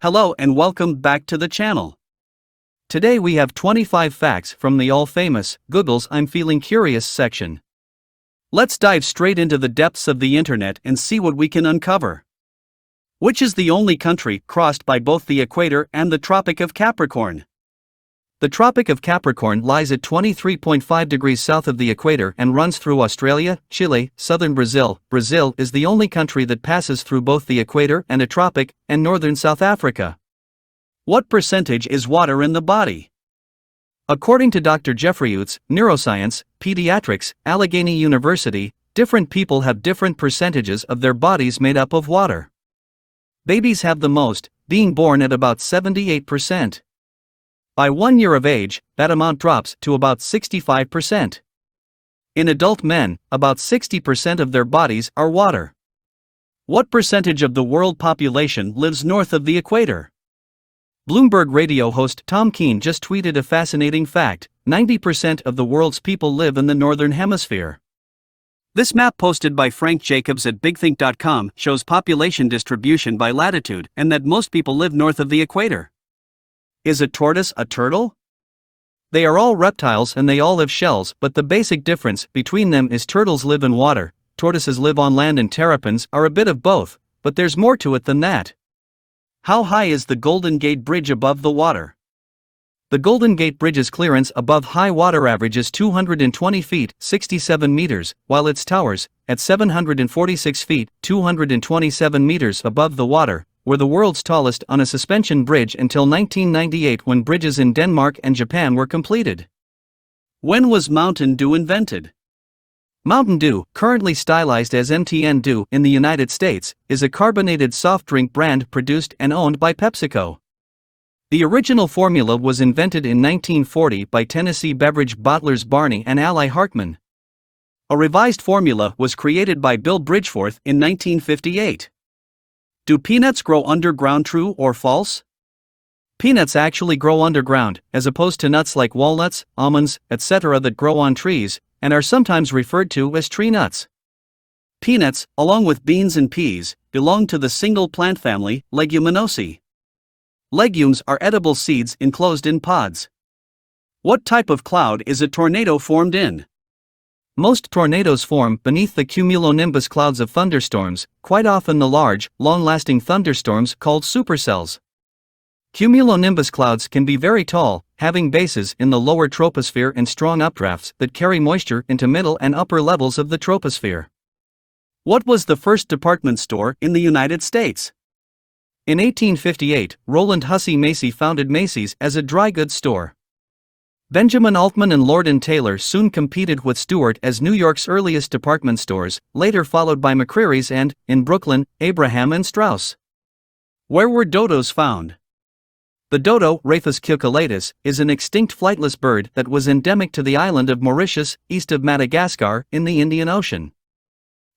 Hello and welcome back to the channel. Today we have 25 facts from the all-famous Google's I'm Feeling Curious section. Let's dive straight into the depths of the internet and see what we can uncover. Which is the only country crossed by both the equator and the Tropic of Capricorn? The Tropic of Capricorn lies at 23.5 degrees south of the equator and runs through Australia, Chile, southern Brazil. Brazil is the only country that passes through both the equator and a tropic, and northern South Africa. What percentage is water in the body? According to Dr. Jeffrey Utz, Neuroscience, Pediatrics, Allegheny University, different people have different percentages of their bodies made up of water. Babies have the most, being born at about 78%. By 1 year of age, that amount drops to about 65%. In adult men, about 60% of their bodies are water. What percentage of the world population lives north of the equator? Bloomberg radio host Tom Keene just tweeted a fascinating fact: 90% of the world's people live in the northern hemisphere. This map posted by Frank Jacobs at bigthink.com shows population distribution by latitude and that most people live north of the equator. Is a tortoise a turtle? They are all reptiles and they all have shells, but the basic difference between them is turtles live in water, tortoises live on land, and terrapins are a bit of both, but there's more to it than that. How high is the Golden Gate Bridge above the water? The Golden Gate Bridge's clearance above high water averages 220 feet, 67 meters, while its towers, at 746 feet, 227 meters above the water, were the world's tallest on a suspension bridge until 1998, when bridges in Denmark and Japan were completed. When was Mountain Dew invented? Mountain Dew, currently stylized as MTN Dew in the United States, is a carbonated soft drink brand produced and owned by PepsiCo. The original formula was invented in 1940 by Tennessee beverage bottlers Barney and Ally Hartman. A revised formula was created by Bill Bridgeforth in 1958. Do peanuts grow underground, true or false? Peanuts actually grow underground, as opposed to nuts like walnuts, almonds, etc. that grow on trees, and are sometimes referred to as tree nuts. Peanuts, along with beans and peas, belong to the single plant family, Leguminosae. Legumes are edible seeds enclosed in pods. What type of cloud is a tornado formed in? Most tornadoes form beneath the cumulonimbus clouds of thunderstorms, quite often the large, long-lasting thunderstorms called supercells. Cumulonimbus clouds can be very tall, having bases in the lower troposphere and strong updrafts that carry moisture into middle and upper levels of the troposphere. What was the first department store in the United States? In 1858, Roland Hussey Macy founded Macy's as a dry goods store. Benjamin Altman and Lord & Taylor soon competed with Stewart as New York's earliest department stores, later followed by McCreary's and, in Brooklyn, Abraham and Straus. Where were dodos found? The dodo, Rhaphis cucullatus, is an extinct flightless bird that was endemic to the island of Mauritius, east of Madagascar, in the Indian Ocean.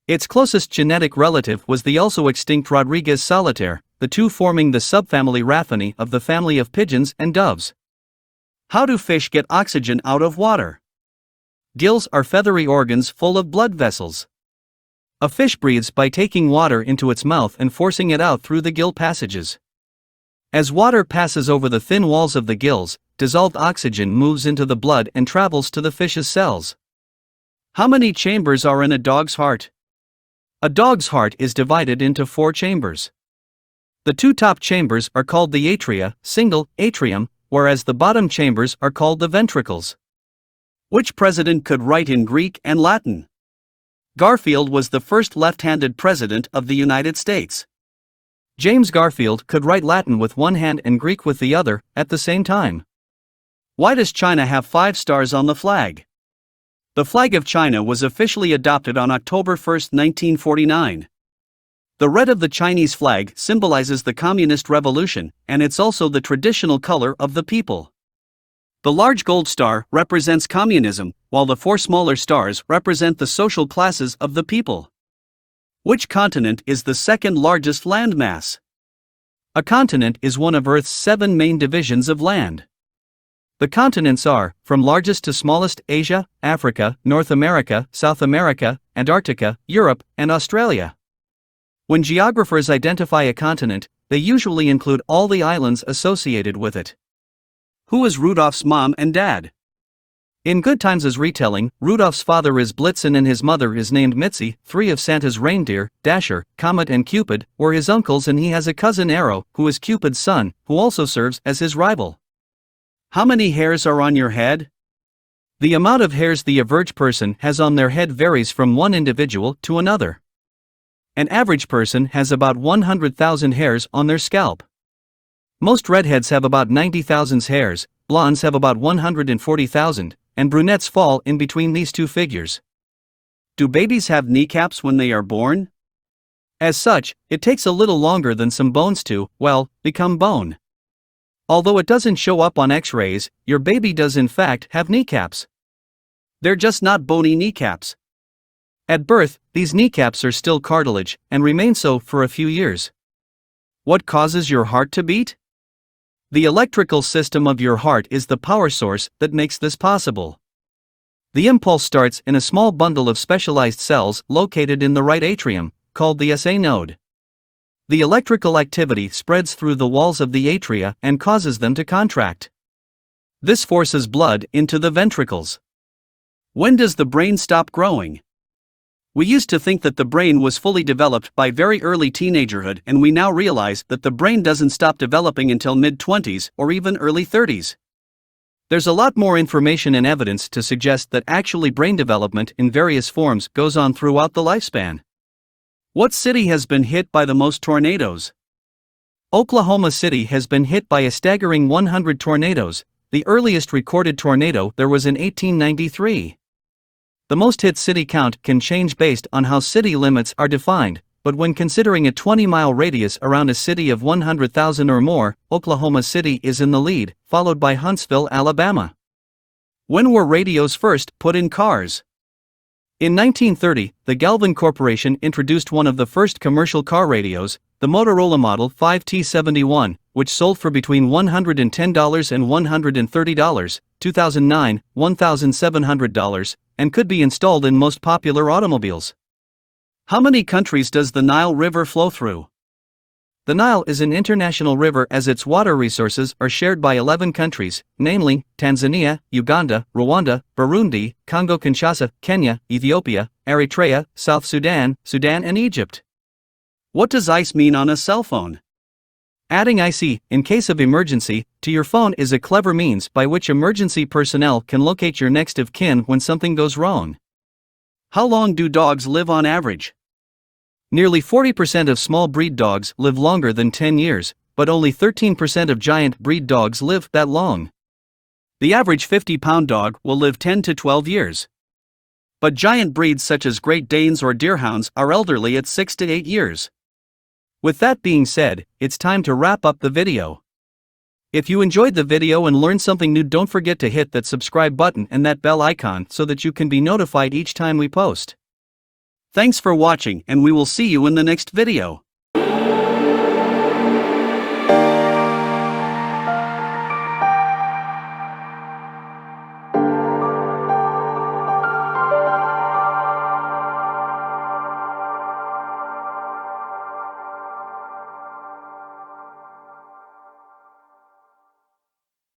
Its closest genetic relative was the also extinct Rodriguez solitaire, the two forming the subfamily Raphinae of the family of pigeons and doves. How do fish get oxygen out of water? Gills are feathery organs full of blood vessels. A fish breathes by taking water into its mouth and forcing it out through the gill passages. As water passes over the thin walls of the gills, dissolved oxygen moves into the blood and travels to the fish's cells. How many chambers are in a dog's heart? A dog's heart is divided into 4 chambers. The 2 top chambers are called the atria, single, atrium, whereas the bottom chambers are called the ventricles. Which president could write in Greek and Latin? Garfield was the first left-handed president of the United States. James Garfield could write Latin with one hand and Greek with the other, at the same time. Why does China have 5 stars on the flag? The flag of China was officially adopted on October 1, 1949. The red of the Chinese flag symbolizes the Communist Revolution, and it's also the traditional color of the people. The large gold star represents communism, while the four smaller stars represent the social classes of the people. Which continent is the second largest landmass? A continent is one of Earth's 7 main divisions of land. The continents are, from largest to smallest, Asia, Africa, North America, South America, Antarctica, Europe, and Australia. When geographers identify a continent, they usually include all the islands associated with it. Who is Rudolph's mom and dad? In Good Times' retelling, Rudolph's father is Blitzen and his mother is named Mitzi. 3 of Santa's reindeer, Dasher, Comet and Cupid, were his uncles, and he has a cousin Arrow, who is Cupid's son, who also serves as his rival. How many hairs are on your head? The amount of hairs the average person has on their head varies from one individual to another. An average person has about 100,000 hairs on their scalp. Most redheads have about 90,000 hairs, blondes have about 140,000, and brunettes fall in between these two figures. Do babies have kneecaps when they are born? As such, it takes a little longer than some bones to, well, become bone. Although it doesn't show up on X-rays, your baby does in fact have kneecaps. They're just not bony kneecaps. At birth, these kneecaps are still cartilage, and remain so for a few years. What causes your heart to beat? The electrical system of your heart is the power source that makes this possible. The impulse starts in a small bundle of specialized cells located in the right atrium, called the SA node. The electrical activity spreads through the walls of the atria and causes them to contract. This forces blood into the ventricles. When does the brain stop growing? We used to think that the brain was fully developed by very early teenagerhood, and we now realize that the brain doesn't stop developing until mid-20s or even early 30s. There's a lot more information and evidence to suggest that actually brain development in various forms goes on throughout the lifespan. What city has been hit by the most tornadoes? Oklahoma City has been hit by a staggering 100 tornadoes. The earliest recorded tornado there was in 1893. The most hit city count can change based on how city limits are defined, but when considering a 20-mile radius around a city of 100,000 or more, Oklahoma City is in the lead, followed by Huntsville, Alabama. When were radios first put in cars? In 1930, the Galvin Corporation introduced one of the first commercial car radios, the Motorola Model 5T71, which sold for between $110 and $130, 2009, $1,700, and could be installed in most popular automobiles. How many countries does the Nile River flow through? The Nile is an international river as its water resources are shared by 11 countries, namely, Tanzania, Uganda, Rwanda, Burundi, Congo-Kinshasa, Kenya, Ethiopia, Eritrea, South Sudan, Sudan and Egypt. What does ICE mean on a cell phone? Adding IC, in case of emergency, to your phone is a clever means by which emergency personnel can locate your next of kin when something goes wrong. How long do dogs live on average? Nearly 40% of small breed dogs live longer than 10 years, but only 13% of giant breed dogs live that long. The average 50-pound dog will live 10 to 12 years. But giant breeds such as Great Danes or Deerhounds are elderly at 6 to 8 years. With that being said, it's time to wrap up the video. If you enjoyed the video and learned something new, don't forget to hit that subscribe button and that bell icon so that you can be notified each time we post. Thanks for watching, and we will see you in the next video.